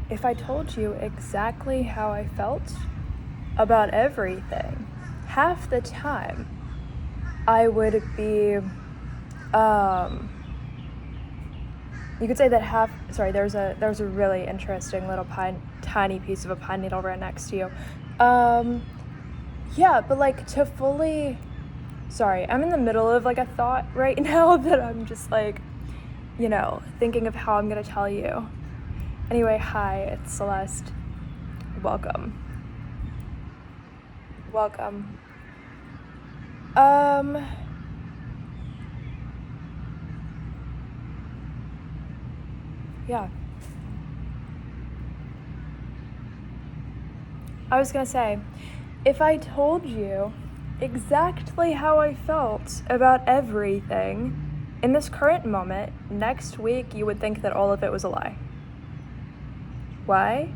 if I told you exactly how I felt about everything, half the time I would be, you could say that there's a really interesting little tiny piece of a pine needle right next to you. Yeah, but like to fully, I'm in the middle of like a thought right now that I'm just like, thinking of how I'm gonna tell you. Anyway, hi, it's Celeste. Welcome. Yeah. I was gonna say, if I told you exactly how I felt about everything in this current moment, next week you would think that all of it was a lie. Why?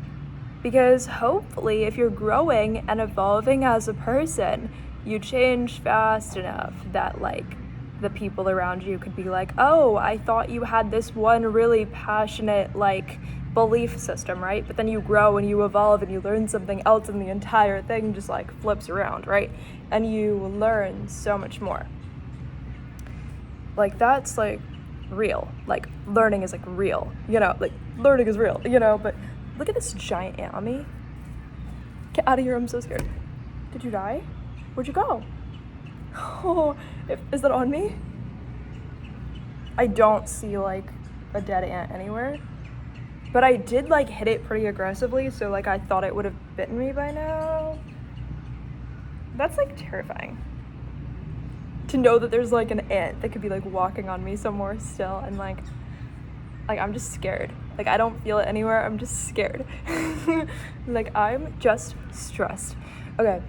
Because hopefully if you're growing and evolving as a person, you change fast enough that like the people around you could be like, oh, I thought you had this one really passionate like belief system, right? But then you grow and you evolve and you learn something else and the entire thing just like flips around, right? And you learn so much more. Like that's like real. Like learning is like real, like learning is real, but look at this giant ant on me. Get out of here, I'm so scared. Did you die? Where'd you go? Oh, is that on me? I don't see like a dead ant anywhere. But I did like hit it pretty aggressively, so like I thought it would have bitten me by now. That's like terrifying. To know that there's like an ant that could be like walking on me somewhere still, and like I'm just scared. Like I don't feel it anywhere, I'm just scared. Like I'm just stressed. Okay.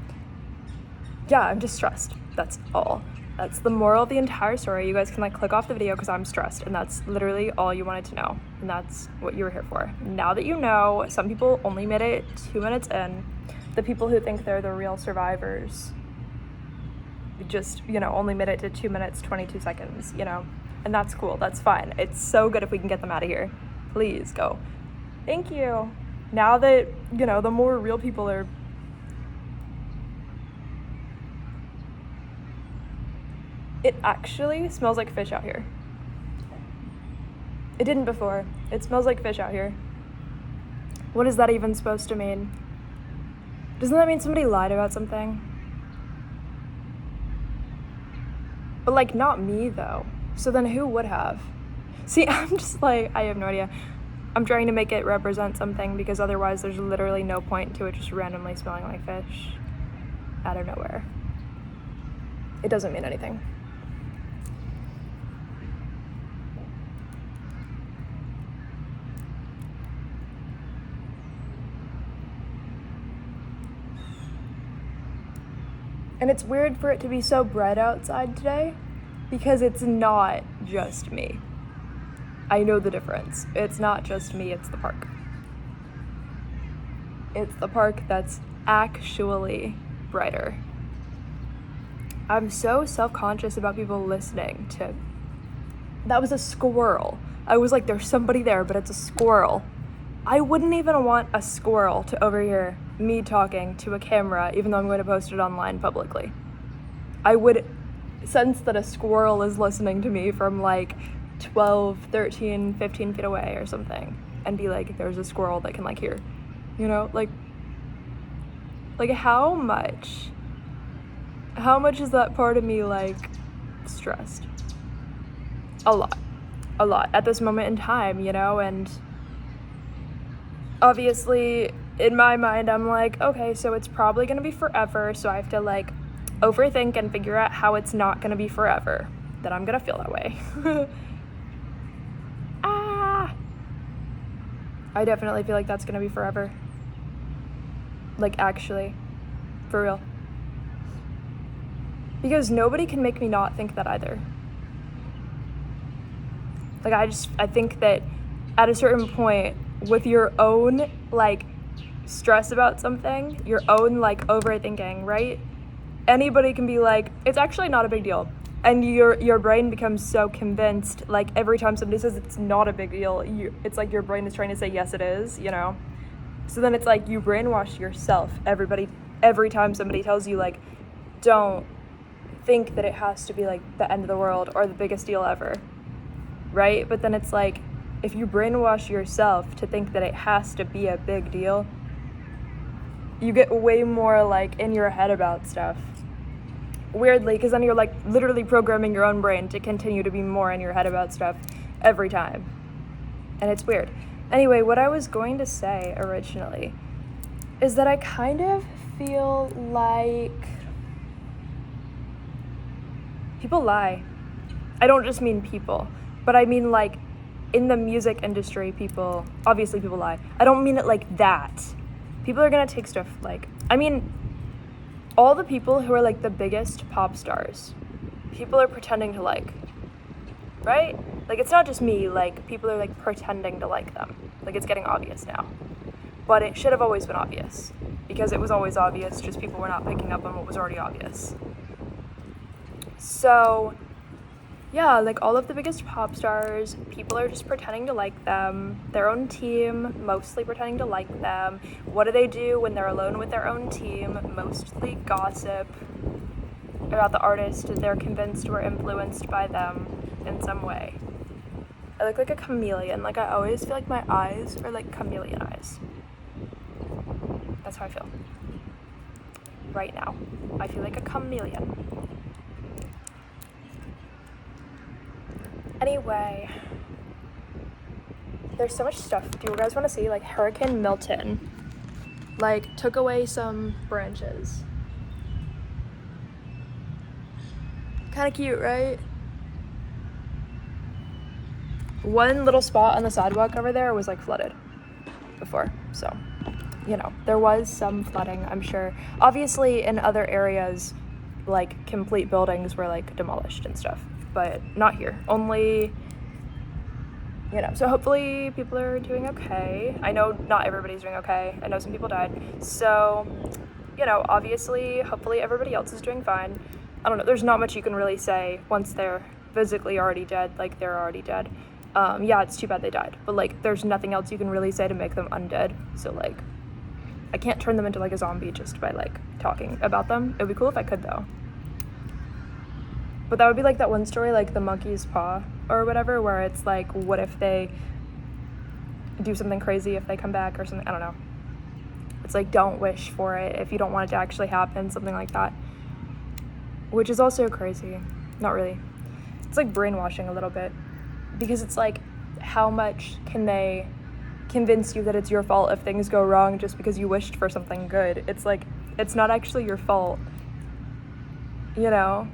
Yeah, I'm just stressed. That's all. That's the moral of the entire story. You guys can like click off the video because I'm stressed, and that's literally all you wanted to know, and that's what you were here for. Now that you know, some people only made it 2 minutes in. The people who think they're the real survivors just, only made it to 2 minutes, 22 seconds, and that's cool. That's fine. It's so good if we can get them out of here. Please go. Thank you. Now that, the more real people are. It actually smells like fish out here. It didn't before. It smells like fish out here. What is that even supposed to mean? Doesn't that mean somebody lied about something? But like not me though. So then who would have? See, I'm just like, I have no idea. I'm trying to make it represent something because otherwise there's literally no point to it just randomly smelling like fish out of nowhere. It doesn't mean anything. And it's weird for it to be so bright outside today because it's not just me. I know the difference. It's not just me, it's the park. It's the park that's actually brighter. I'm so self-conscious about people listening to. That was a squirrel. I was like, there's somebody there, but it's a squirrel. I wouldn't even want a squirrel to overhear me talking to a camera, even though I'm going to post it online publicly. I would sense that a squirrel is listening to me from like 12, 13, 15 feet away or something, and be like, there's a squirrel that can like hear, like how much is that part of me like stressed? A lot at this moment in time, and obviously in my mind I'm like, okay, so it's probably gonna be forever, so I have to like overthink and figure out how it's not gonna be forever, that I'm gonna feel that way. I definitely feel like that's gonna be forever. Like actually, for real. Because nobody can make me not think that either. Like I think that at a certain point, with your own like stress about something, your own like overthinking, right? Anybody can be like, it's actually not a big deal. And your brain becomes so convinced, like every time somebody says it's not a big deal, it's like your brain is trying to say yes it is, you know? So then it's like you brainwash yourself. Every time somebody tells you like, don't think that it has to be like the end of the world or the biggest deal ever, right? But then it's like, if you brainwash yourself to think that it has to be a big deal, you get way more like in your head about stuff. Weirdly, because then you're like literally programming your own brain to continue to be more in your head about stuff every time. And it's weird. Anyway, what I was going to say originally is that I kind of feel like people lie. I don't just mean people, but I mean like in the music industry, obviously people lie. I don't mean it like that. People are gonna take stuff like, I mean, all the people who are like the biggest pop stars, people are pretending to like, right? Like it's not just me, like people are like pretending to like them. Like it's getting obvious now. But it should have always been obvious, because it was always obvious, just people were not picking up on what was already obvious. So yeah, like all of the biggest pop stars, people are just pretending to like them. Their own team, mostly pretending to like them. What do they do when they're alone with their own team? Mostly gossip about the artist they're convinced were influenced by them in some way. I look like a chameleon. Like I always feel like my eyes are like chameleon eyes. That's how I feel. Right now. I feel like a chameleon. Anyway, there's so much stuff. Do you guys want to see? Like Hurricane Milton, like took away some branches. Kind of cute, right? One little spot on the sidewalk over there was like flooded before, so you know, there was some flooding, I'm sure. Obviously in other areas, like complete buildings were like demolished and stuff, but not here. Only, you know, so hopefully people are doing okay. I know not everybody's doing okay. I know some people died. So, you know, obviously, hopefully everybody else is doing fine. I don't know, there's not much you can really say once they're physically already dead, like they're already dead. Yeah, it's too bad they died, but like there's nothing else you can really say to make them undead. So like, I can't turn them into like a zombie just by like talking about them. It would be cool if I could though. But that would be like that one story, like the monkey's paw or whatever, where it's like, what if they do something crazy if they come back or something? I don't know. It's like, don't wish for it if you don't want it to actually happen, something like that. Which is also crazy. Not really. It's like brainwashing a little bit. Because it's like, how much can they convince you that it's your fault if things go wrong just because you wished for something good? It's like, it's not actually your fault. You know?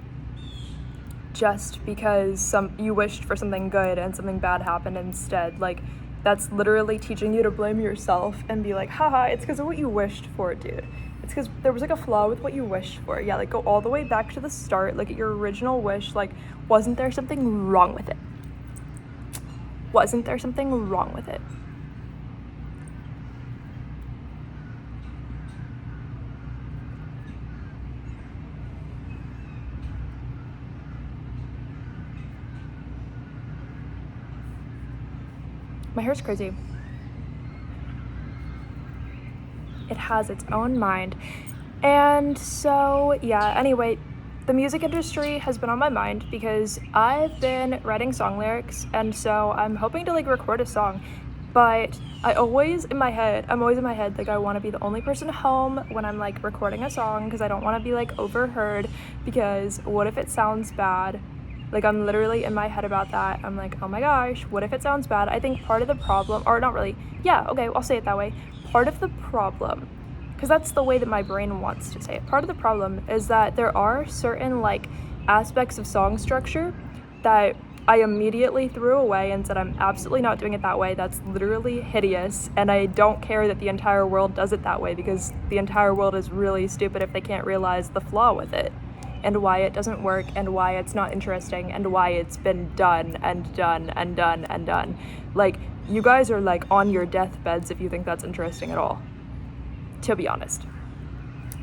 Just because you wished for something good and something bad happened instead. Like, that's literally teaching you to blame yourself and be like, haha, it's because of what you wished for, dude. It's because there was like a flaw with what you wished for. Yeah, like go all the way back to the start, like at your original wish. Like, wasn't there something wrong with it? Wasn't there something wrong with it? My hair's crazy. It has its own mind. And so, yeah, anyway, the music industry has been on my mind because I've been writing song lyrics, and so I'm hoping to like record a song. But I'm always in my head, like I want to be the only person home when I'm like recording a song, because I don't want to be like overheard, because what if it sounds bad? Like, I'm literally in my head about that. I'm like, oh my gosh, what if it sounds bad? I think part of the problem, or not really, yeah, okay, I'll say it that way. Part of the problem, because that's the way that my brain wants to say it. Part of the problem is that there are certain, like, aspects of song structure that I immediately threw away and said, I'm absolutely not doing it that way. That's literally hideous, and I don't care that the entire world does it that way, because the entire world is really stupid if they can't realize the flaw with it, and why it doesn't work, and why it's not interesting, and why it's been done and done and done and done. Like, you guys are like on your deathbeds if you think that's interesting at all, to be honest.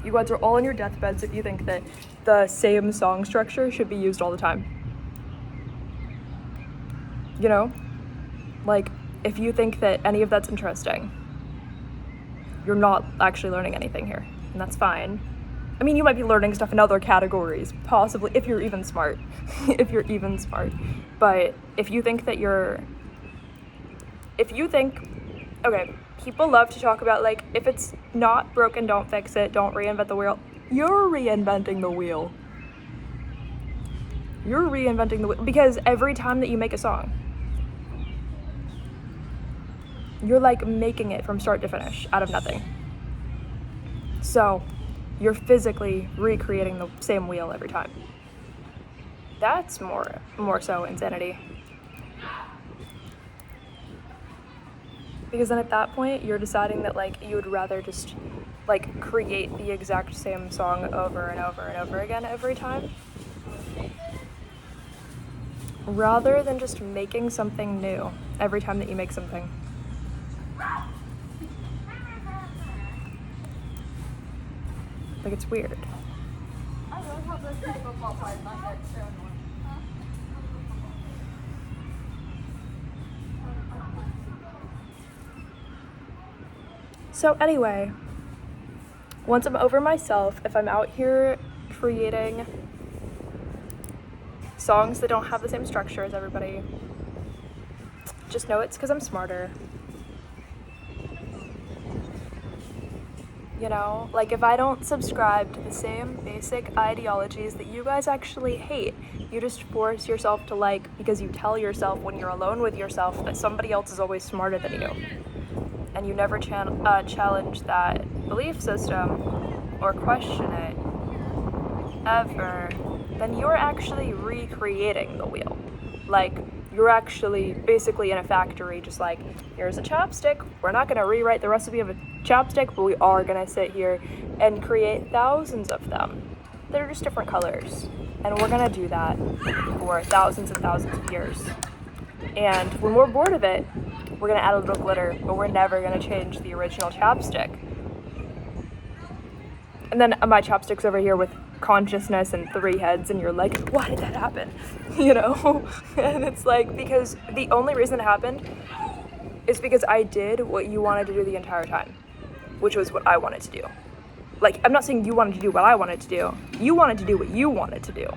You guys are all on your deathbeds if you think that the same song structure should be used all the time. You know? Like, if you think that any of that's interesting, you're not actually learning anything here, and that's fine. I mean, you might be learning stuff in other categories, possibly, if you're even smart. If you're even smart. But if you think that okay, people love to talk about, like, if it's not broken, don't fix it, don't reinvent the wheel. You're reinventing the wheel. You're reinventing the wheel, because every time that you make a song, you're like making it from start to finish out of nothing. So you're physically recreating the same wheel every time. That's more so insanity. Because then at that point, you're deciding that, like, you would rather just, like, create the exact same song over and over and over again every time, rather than just making something new every time that you make something. Like, it's weird. I love how this is football part, not that show. So anyway, once I'm over myself, if I'm out here creating songs that don't have the same structure as everybody, just know it's because I'm smarter. You know, like, if I don't subscribe to the same basic ideologies that you guys actually hate, you just force yourself to like, because you tell yourself when you're alone with yourself that somebody else is always smarter than you, and you never challenge that belief system or question it ever, then you're actually recreating the wheel. Like, you're actually basically in a factory, just like, here's a chopstick. We're not going to rewrite the recipe of a chopstick, but we are going to sit here and create thousands of them that are just different colors. And we're going to do that for thousands and thousands of years. And when we're bored of it, we're going to add a little glitter, but we're never going to change the original chopstick. And then my chopstick's over here with consciousness and 3 heads, and you're like, why did that happen? You know? And it's like, because the only reason it happened is because I did what you wanted to do the entire time, which was what I wanted to do. Like, I'm not saying you wanted to do what I wanted to do. You wanted to do what you wanted to do.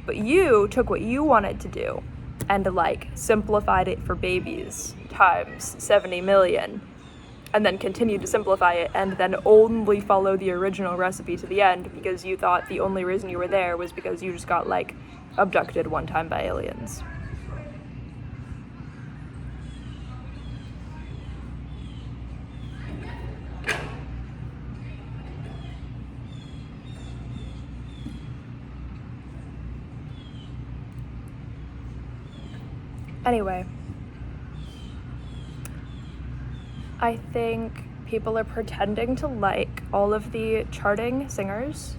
But you took what you wanted to do and, like, simplified it for babies times 70 million. And then continued to simplify it, and then only follow the original recipe to the end because you thought the only reason you were there was because you just got, like, abducted one time by aliens. Anyway, I think people are pretending to like all of the charting singers.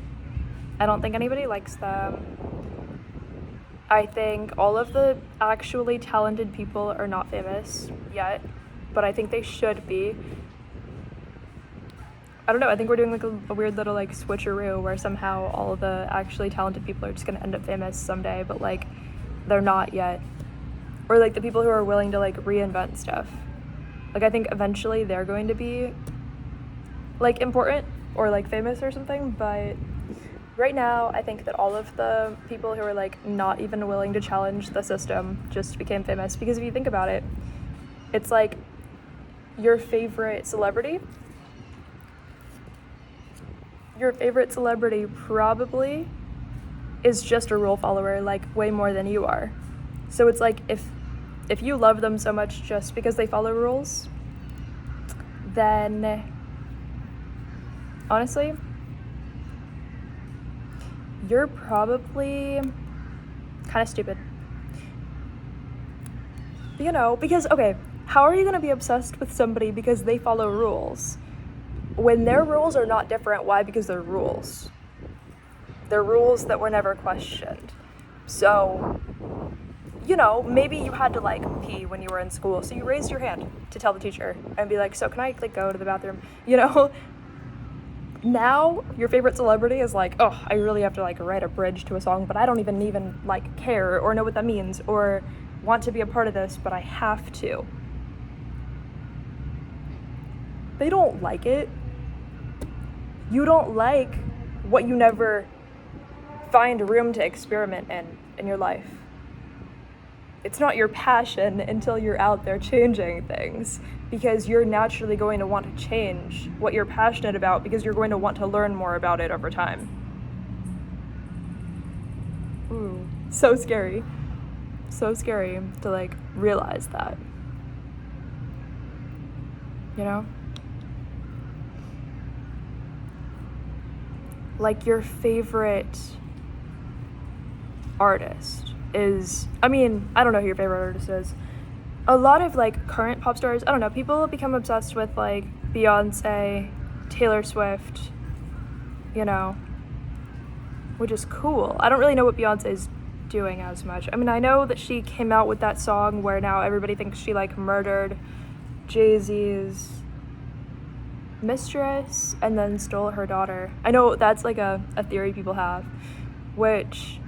I don't think anybody likes them. I think all of the actually talented people are not famous yet, but I think they should be. I don't know, I think we're doing like a weird little like switcheroo where somehow all of the actually talented people are just gonna end up famous someday, but like they're not yet. Or like the people who are willing to like reinvent stuff. Like, I think eventually they're going to be, like, important or, like, famous or something, but right now I think that all of the people who are, like, not even willing to challenge the system just became famous. Because if you think about it, it's like your favorite celebrity probably is just a rule follower, like, way more than you are. So it's like, if you love them so much just because they follow rules, then honestly, you're probably kind of stupid. You know, because, okay, how are you going to be obsessed with somebody because they follow rules when their rules are not different? Why? Because they're rules. They're rules that were never questioned. So, you know, maybe you had to, like, pee when you were in school, so you raised your hand to tell the teacher and be like, so can I, like, go to the bathroom? You know? now your favorite celebrity is like, oh, I really have to like write a bridge to a song, but I don't even like care or know what that means or want to be a part of this, but I have to. They don't like it. You don't like what you never find room to experiment in your life. It's not your passion until you're out there changing things, because you're naturally going to want to change what you're passionate about because you're going to want to learn more about it over time. Ooh, so scary. So scary to like realize that. You know? Like your favorite artist is, I mean, I don't know who your favorite artist is. A lot of like current pop stars, I don't know, people become obsessed with like Beyonce, Taylor Swift, you know, which is cool. I don't really know what Beyonce's doing as much. I mean, I know that she came out with that song where now everybody thinks she like murdered Jay-Z's mistress and then stole her daughter. I know that's like a theory people have, which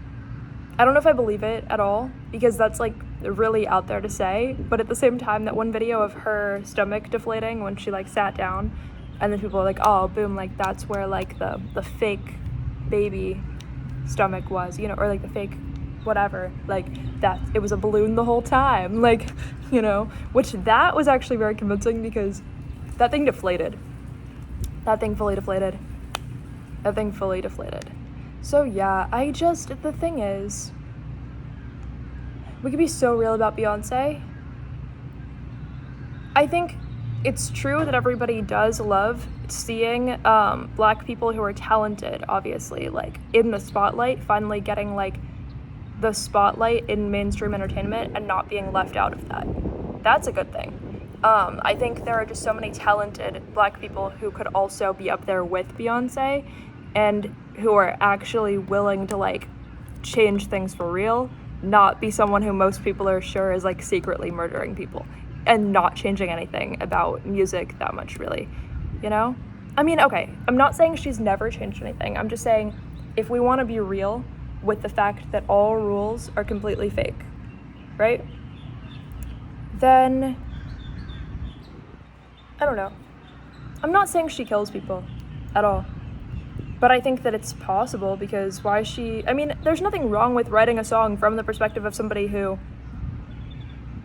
I don't know if I believe it at all, because that's like really out there to say, but at the same time, that one video of her stomach deflating when she like sat down, and then people are like, oh, boom, like that's where like the fake baby stomach was, you know, or like the fake whatever, like that it was a balloon the whole time, like, you know, which that was actually very convincing because that thing deflated. That thing fully deflated. So yeah, the thing is, we could be so real about Beyonce. I think it's true that everybody does love seeing Black people who are talented, obviously, like in the spotlight, finally getting like the spotlight in mainstream entertainment and not being left out of that. That's a good thing. I think there are just so many talented Black people who could also be up there with Beyonce and who are actually willing to like change things for real, not be someone who most people are sure is like secretly murdering people and not changing anything about music that much, really, you know? I mean, okay, I'm not saying she's never changed anything. I'm just saying if we want to be real with the fact that all rules are completely fake, right? Then I don't know. I'm not saying she kills people at all, but I think that it's possible because I mean, there's nothing wrong with writing a song from the perspective of somebody who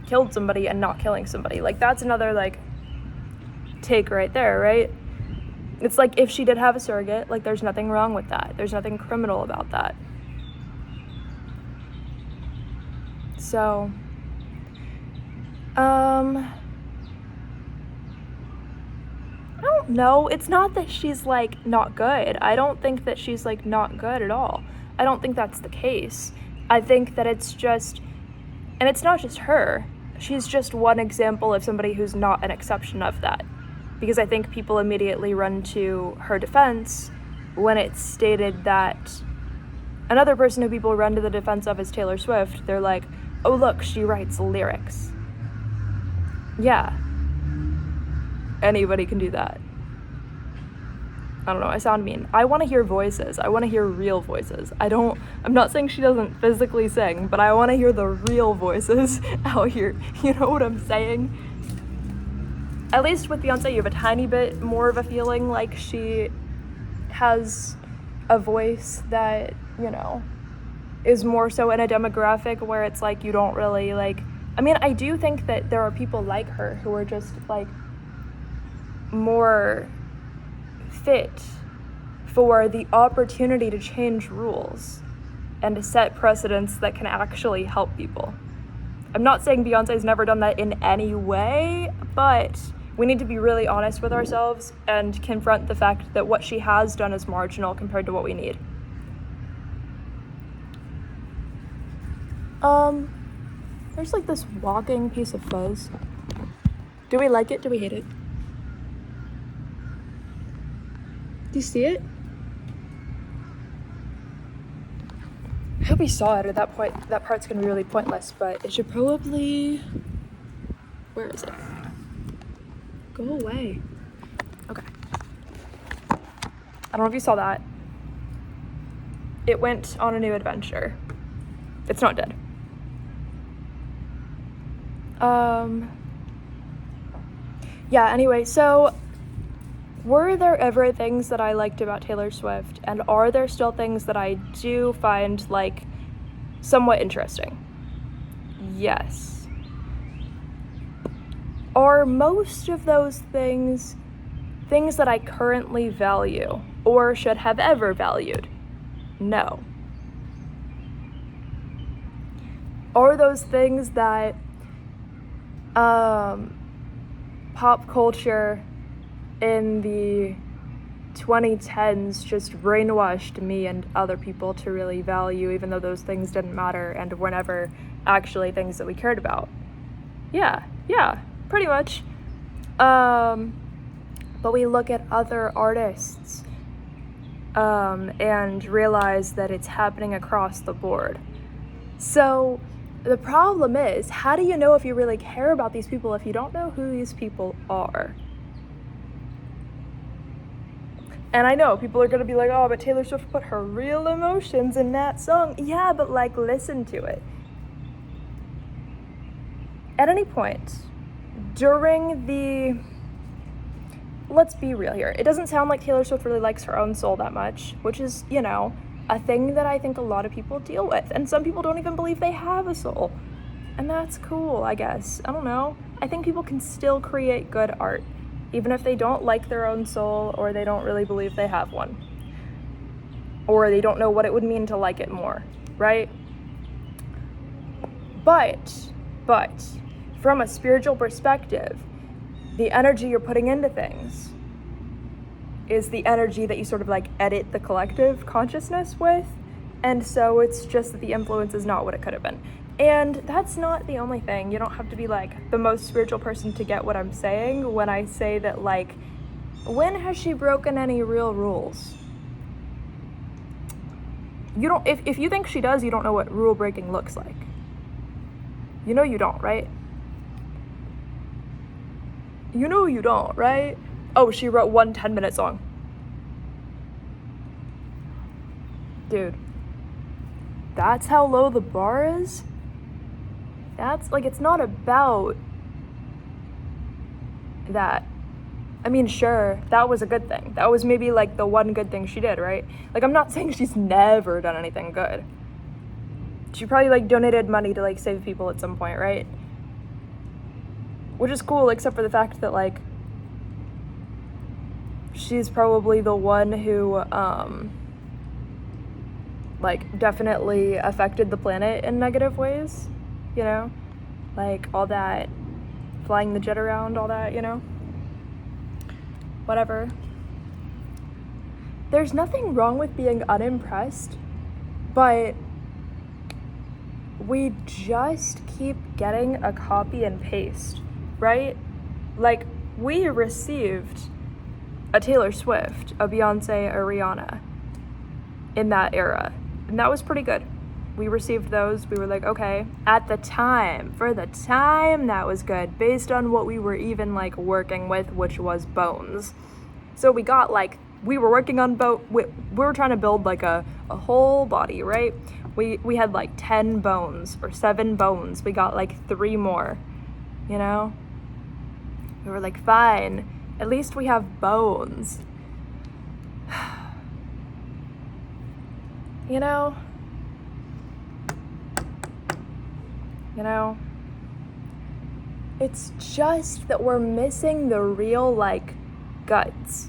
killed somebody and not killing somebody. Like, that's another, like, take right there, right? It's like, if she did have a surrogate, like, there's nothing wrong with that. There's nothing criminal about that. So, I don't know. It's not that she's, like, not good. I don't think that she's, like, not good at all. I don't think that's the case. I think that it's just, and it's not just her. She's just one example of somebody who's not an exception of that. Because I think people immediately run to her defense when it's stated that another person who people run to the defense of is Taylor Swift. They're like, oh, look, she writes lyrics. Yeah. Anybody can do that. I don't know, I sound mean. I want to hear voices. I want to hear real voices. I'm not saying she doesn't physically sing, but I want to hear the real voices out here. You know what I'm saying? At least with Beyonce, you have a tiny bit more of a feeling like she has a voice that, you know, is more so in a demographic where it's like you don't really like, I mean, I do think that there are people like her who are just like more fit for the opportunity to change rules and to set precedents that can actually help people. I'm not saying Beyonce's never done that in any way, but we need to be really honest with ourselves and confront the fact that what she has done is marginal compared to what we need. There's like this walking piece of fuzz. Do we like it? Do we hate it? Do you see it? I hope you saw it. At that point, that part's gonna be really pointless, but it should probably, where is it? Go away. Okay. I don't know if you saw that. It went on a new adventure. It's not dead. Yeah, anyway, so were there ever things that I liked about Taylor Swift, and are there still things that I do find, like, somewhat interesting? Yes. Are most of those things that I currently value or should have ever valued? No. Are those things that pop culture in the 2010s just brainwashed me and other people to really value, even though those things didn't matter and were never actually things that we cared about? Yeah, pretty much. But we look at other artists and realize that it's happening across the board. So the problem is, how do you know if you really care about these people if you don't know who these people are? And I know people are gonna be like, oh, but Taylor Swift put her real emotions in that song. Yeah, but like, listen to it. At any point during the, let's be real here, it doesn't sound like Taylor Swift really likes her own soul that much, which is, you know, a thing that I think a lot of people deal with. And some people don't even believe they have a soul. And that's cool, I guess. I don't know. I think people can still create good art, even if they don't like their own soul, or they don't really believe they have one, or they don't know what it would mean to like it more, right? But from a spiritual perspective, the energy you're putting into things is the energy that you sort of like edit the collective consciousness with. And so it's just that the influence is not what it could have been. And that's not the only thing. You don't have to be like the most spiritual person to get what I'm saying when I say that, like, when has she broken any real rules? You don't, if you think she does, you don't know what rule breaking looks like. You know you don't, right? You know you don't, right? Oh, she wrote one 10-minute song. Dude, that's how low the bar is? That's, like, it's not about that. I mean, sure, that was a good thing. That was maybe, like, the one good thing she did, right? Like, I'm not saying she's never done anything good. She probably, like, donated money to, like, save people at some point, right? Which is cool, except for the fact that, like, she's probably the one who, like, definitely affected the planet in negative ways, you know? Like, all that flying the jet around, all that, you know? Whatever. There's nothing wrong with being unimpressed, but we just keep getting a copy and paste, right? Like, we received a Taylor Swift, a Beyonce, a Rihanna in that era, and that was pretty good. We received those. We were like, okay, at the time, for the time, that was good, based on what we were even, like, working with, which was bones. So we got, like, we were working on we were trying to build, like, a whole body, right? We had, like, 10 bones or 7 bones. We got, like, 3 more, you know? We were like, fine, at least we have bones. You know? It's just that we're missing the real, like, guts,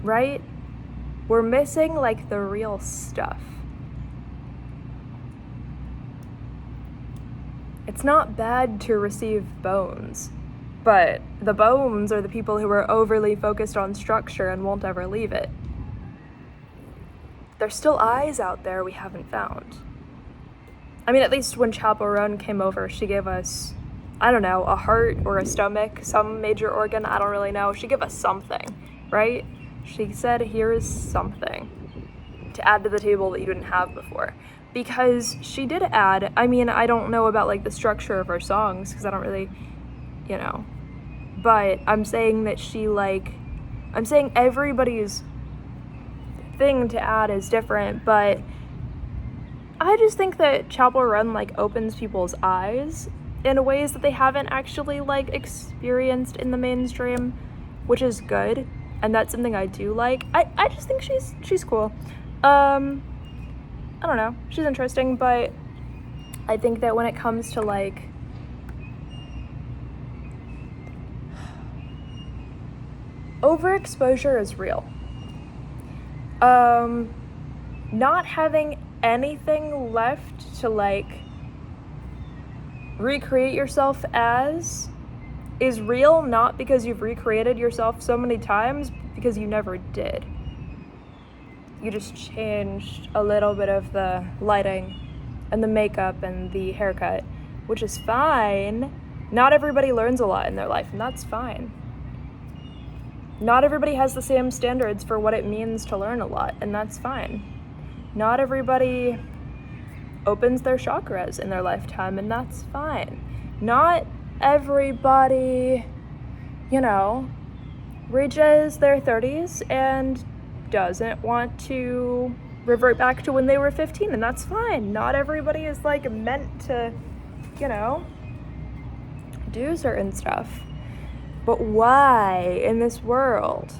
right? We're missing, like, the real stuff. It's not bad to receive bones, but the bones are the people who are overly focused on structure and won't ever leave it. There's still eyes out there we haven't found. I mean, at least when Chappell Roan came over, she gave us, I don't know, a heart or a stomach, some major organ, I don't really know. She gave us something, right? She said, here's something to add to the table that you didn't have before. Because she did add, I mean, I don't know about, like, the structure of her songs, because I don't really, you know. But I'm saying that she, like, I'm saying everybody's thing to add is different, but I just think that Chapel Run like opens people's eyes in ways that they haven't actually like experienced in the mainstream, which is good, and that's something I do like. I just think she's cool. I don't know, she's interesting, but I think that when it comes to like overexposure is real. Not having anything left to like recreate yourself as is real, not because you've recreated yourself so many times, because you never did. You just changed a little bit of the lighting and the makeup and the haircut, which is fine. Not everybody learns a lot in their life, and that's fine. Not everybody has the same standards for what it means to learn a lot, and that's fine. Not everybody opens their chakras in their lifetime, and that's fine. Not everybody, reaches their 30s and doesn't want to revert back to when they were 15, and that's fine. Not everybody is like meant to, do certain stuff. But why in this world?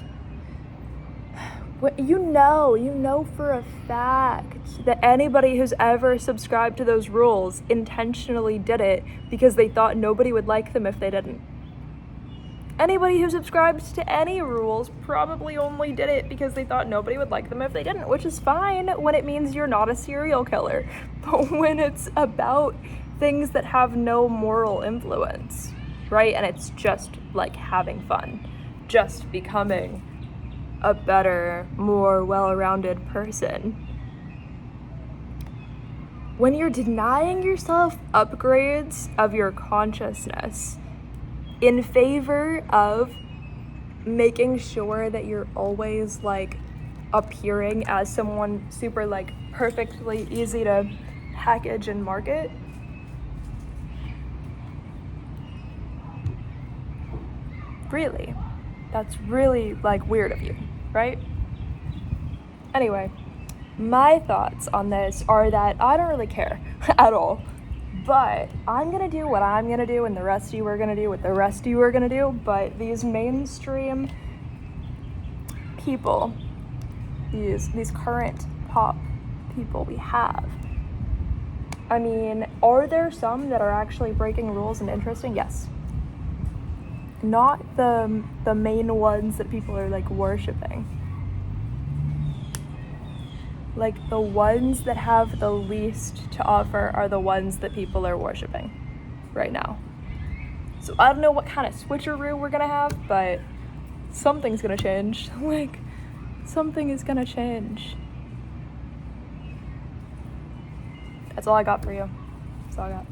You know for a fact that anybody who's ever subscribed to those rules intentionally did it because they thought nobody would like them if they didn't. Anybody who subscribes to any rules probably only did it because they thought nobody would like them if they didn't, which is fine when it means you're not a serial killer. But when it's about things that have no moral influence, right? And it's just like having fun, just becoming a better, more well-rounded person. When you're denying yourself upgrades of your consciousness in favor of making sure that you're always like appearing as someone super like perfectly easy to package and market, really, that's really like weird of you, right? Anyway, my thoughts on this are that I don't really care at all, but I'm gonna do what I'm gonna do, and the rest of you are gonna do what the rest of you are gonna do. But these mainstream people, these current pop people we have, I mean, are there some that are actually breaking rules and interesting? Yes. Not the main ones that people are like worshiping. Like the ones that have the least to offer are the ones that people are worshiping right now. So I don't know what kind of switcheroo we're gonna have, but something's gonna change. Like, something is gonna change. That's all I got for you. That's all I got.